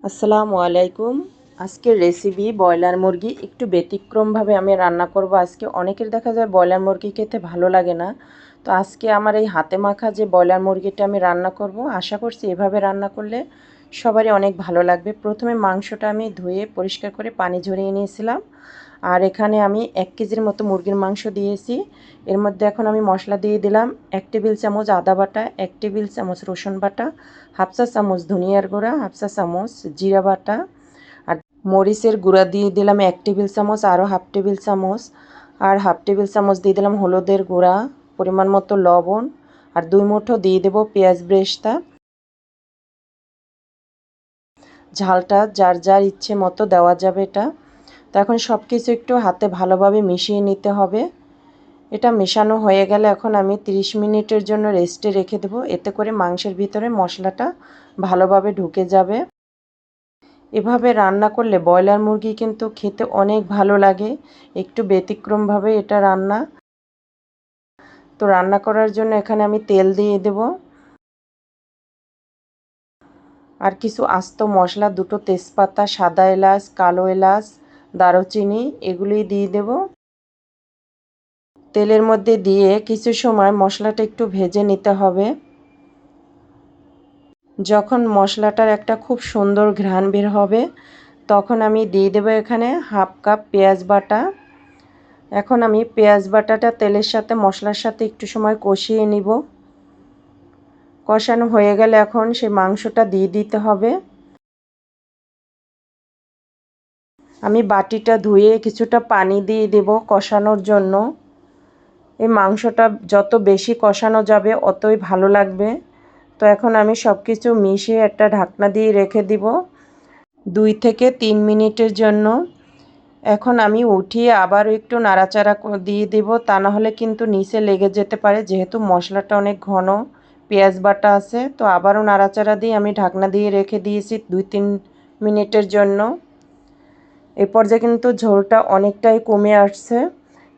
আসসালামু আলাইকুম। আজকের রেসিপি ব্রয়লার মুরগি একটু ব্যতিক্রমভাবে আমি রান্না করব। আজকে অনেকের দেখা যায় ব্রয়লার মুরগি খেতে ভালো লাগে না, তো আজকে আমার এই হাতে মাখা যে ব্রয়লার মুরগিটা আমি রান্না করব, আশা করছি এভাবে রান্না করলে সবারই অনেক ভালো লাগবে। প্রথমে মাংসটা আমি ধুয়ে পরিষ্কার করে পানি ঝরিয়ে নিয়েছিলাম, আর এখানে আমি 1 কেজির মতো মুরগির মাংস দিয়েছি। এর মধ্যে এখন আমি মশলা দিয়ে দিলাম 1 টেবিল চামচ আদা বাটা, 1 টেবিল চামচ রসুন বাটা, হাফ চা চামচ ধনিয়ার গুঁড়া, হাফ চা চামচ জিরা বাটা, আর মরিচের গুঁড়া দিয়ে দিলাম 1 টেবিল চামচ, আরও হাফ টেবিল চামচ, আর হাফ টেবিল চামচ দিয়ে দিলাম হলুদের গুঁড়া, পরিমাণ মতো লবণ, আর 2 মুঠো দিয়ে দেব পেঁয়াজ বেরেস্তা। ঝালটা যার যার ইচ্ছে মতো দেওয়া যাবে এটা। তো এখন সব কিছু একটু হাতে ভালোভাবে মিশিয়ে নিতে হবে। এটা মেশানো হয়ে গেলে এখন আমি 30 মিনিটের জন্য রেস্টে রেখে দেব, এতে করে মাংসের ভিতরে মশলাটা ভালোভাবে ঢুকে যাবে। এভাবে রান্না করলে ব্রয়লার মুরগি কিন্তু খেতে অনেক ভালো লাগে। একটু ব্যতিক্রমভাবে এটা রান্না। তো রান্না করার জন্য এখানে আমি তেল দিয়ে দেব, আর কিছু আস্ত মশলা, 2টো তেজপাতা, সাদা এলাচ, কালো এলাচ, দারুচিনি এগুলি দিয়ে দেব। তেলের মধ্যে দিয়ে কিছু সময় মশলাটা একটু ভেজে নিতে হবে। যখন মশলাটার একটা খুব সুন্দর ঘ্রাণ বের হবে, তখন আমি দিয়ে দেবো এখানে হাফ কাপ পেঁয়াজ বাটা। এখন আমি পেঁয়াজ বাটাটা তেলের সাথে মশলার সাথে একটু সময় কষিয়ে নিব। কষানো হয়ে গেলে এখন সেই মাংসটা দিয়ে দিতে হবে। আমি বাটিটা ধুয়ে কিছুটা পানি দিয়ে দেব কষানোর জন্য। এই মাংসটা যত বেশি কষানো যাবে অতই ভালো লাগবে। তো এখন আমি সব কিছু মিশিয়ে একটা ঢাকনা দিয়ে রেখে দিব 2 থেকে 3 মিনিটের জন্য। এখন আমি উঠিয়ে আবারও একটু নাড়াচাড়া দিয়ে দেব, তা না হলে কিন্তু নিচে লেগে যেতে পারে, যেহেতু মশলাটা অনেক ঘন, পেঁয়াজ বাটা আছে। তো আবারও নাড়াচাড়া দিয়ে আমি ঢাকনা দিয়ে রেখে দিয়েছি 2-3 মিনিটের জন্য। এই পর্যায়ে কিন্তু ঝোলটা অনেকটাই কমে আসছে।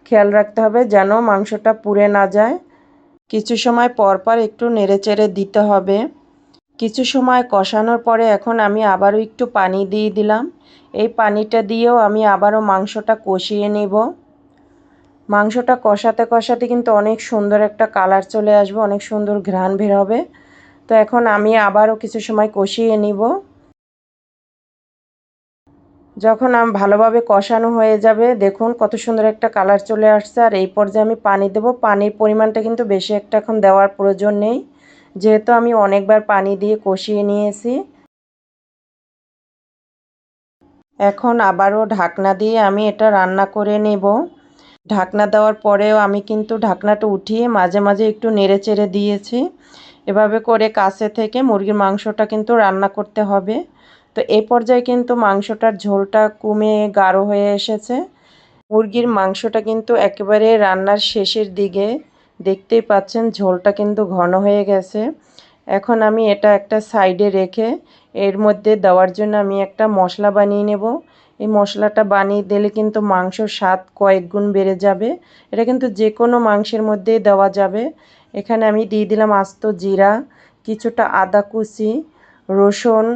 খেয়াল রাখতে হবে যেন মাংসটা পুড়ে না যায়। কিছু সময় পর পর একটু নেড়েচেড়ে দিতে হবে। কিছু সময় কষানোর পরে এখন আমি আবারও একটু পানি দিয়ে দিলাম। এই পানিটা দিয়েও আমি আবারও মাংসটা কষিয়ে নেব। মাংসটা কষাতে কষাতে কিন্তু অনেক সুন্দর একটা কালার চলে আসবে, অনেক সুন্দর ঘ্রাণ বের হবে। তো এখন আমি আবারও কিছু সময় কষিয়ে নিব। যখন ভালোভাবে কষানো হয়ে যাবে, দেখুন কত সুন্দর একটা কালার চলে আসছে। আর এই পর্যায়ে আমি পানি দেব। পানির পরিমাণটা কিন্তু বেশি একটা এখন দেওয়ার প্রয়োজন নেই, যেহেতু আমি অনেকবার পানি দিয়ে কষিয়ে নিয়েছি। এখন আবারও ঢাকনা দিয়ে আমি এটা রান্না করে নেব। ঢাকনা দেওয়ার পরেও আমি কিন্তু ঢাকনাটা উঠিয়ে মাঝে মাঝে একটু নেড়েচেড়ে দিয়েছি। এভাবে করে কাছে থেকে মুরগির মাংসটা কিন্তু রান্না করতে হবে। তো এই পর্যায়ে কিন্তু মাংসটার ঝোলটা কমে গাঢ় হয়ে এসেছে। মুরগির মাংসটা কিন্তু একেবারে রান্নার শেষের দিকে, দেখতেই পাচ্ছেন ঝোলটা কিন্তু ঘন হয়ে গেছে। এখন আমি এটা একটা সাইডে রেখে এর মধ্যে দেওয়ার জন্য আমি একটা মশলা বানিয়ে নেব। এই মশলাটা বানিয়ে দিলে কিন্তু মাংসর স্বাদ কয়েক গুণ বেড়ে যাবে। এটা কিন্তু যে কোনো মাংসের মধ্যেই দেওয়া যাবে। এখানে আমি দিয়ে দিলাম আস্ত জিরা, কিছুটা আদা কুচি, রসুন,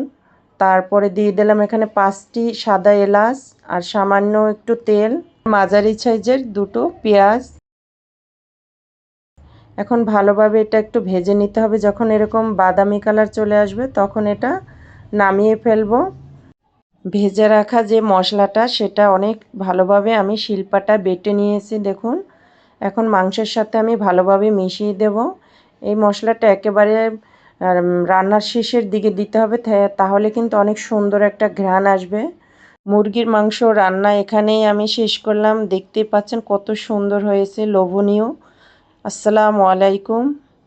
তারপরে দিয়ে দিলাম এখানে 5টি সাদা এলাচ, আর সামান্য একটু তেল, মাঝারি সাইজের 2টো পেঁয়াজ। এখন ভালোভাবে এটা একটু ভেজে নিতে হবে। যখন এরকম বাদামি কালার চলে আসবে তখন এটা নামিয়ে ফেলবো। ভেজে রাখা যে মশলাটা সেটা অনেক ভালোভাবে আমি শিলপাটা বেটে নিয়েছি, দেখুন। এখন মাংসের সাথে আমি ভালোভাবে মিশিয়ে দেব। এই মশলাটা একেবারে রান্নার শেষের দিকে দিতে হবে, তাহলে কিন্তু অনেক সুন্দর একটা ঘ্রাণ আসবে। মুরগির মাংস রান্না এখানেই আমি শেষ করলাম। দেখতেই পাচ্ছেন কত সুন্দর হয়েছে, লোভনীয়। আসসালামু আলাইকুম।